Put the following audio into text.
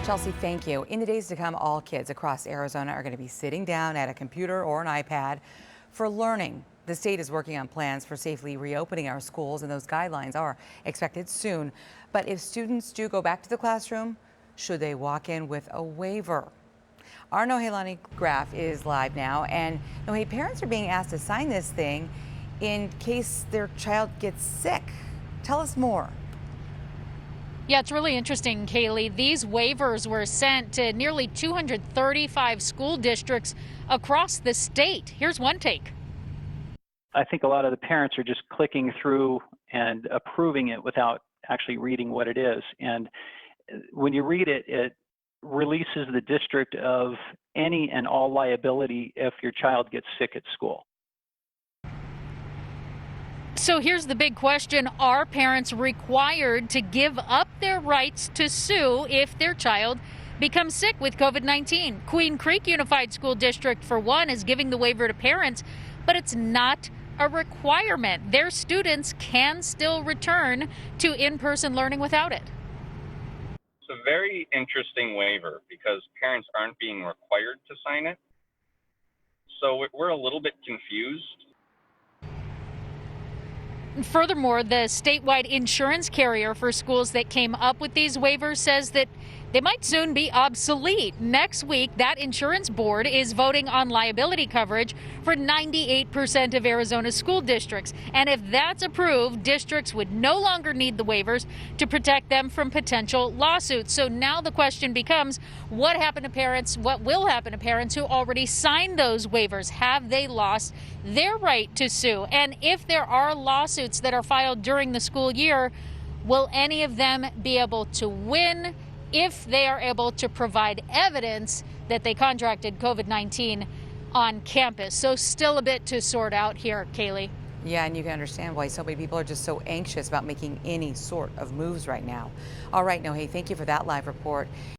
Chelsea, thank you. In the days to come, all kids across Arizona are going to be sitting down at a computer or an iPad for learning. The state is working on plans for safely reopening our schools, and those guidelines are expected soon. But if students do go back to the classroom, should they walk in with a waiver? Our NOHELANI GRAF is live now, and parents are being asked to sign this thing in case their child gets sick. Tell us more. Yeah, it's really interesting, KALEY. These waivers were sent to nearly 235 school districts across the state. Here's one take. I think a lot of the parents are just clicking through and approving it without actually reading what it is. And when you read it, it releases the district of any and all liability if your child gets sick at school. So here's the big question. Are parents required to give up their rights to sue if their child becomes sick with COVID-19? Queen Creek Unified School District, for one, is giving the waiver to parents, but it's not a requirement. Their students can still return to in-person learning without it. It's a very interesting waiver because parents aren't being required to sign it. So we're a little bit confused. Furthermore, the statewide insurance carrier for schools that came up with these waivers says that they might soon be obsolete. Next week, that insurance board is voting on liability coverage for 98% of Arizona's school districts. And if that's approved, districts would no longer need the waivers to protect them from potential lawsuits. So now the question becomes, what happened to parents? What will happen to parents who already signed those waivers? Have they lost their right to sue? And if there are lawsuits that are filed during the school year, will any of them be able to win if they are able to provide evidence that they contracted COVID-19 on campus? So still a bit to sort out here, KALEY. Yeah, and you can understand why so many people are just so anxious about making any sort of moves right now. All right, thank you for that live report.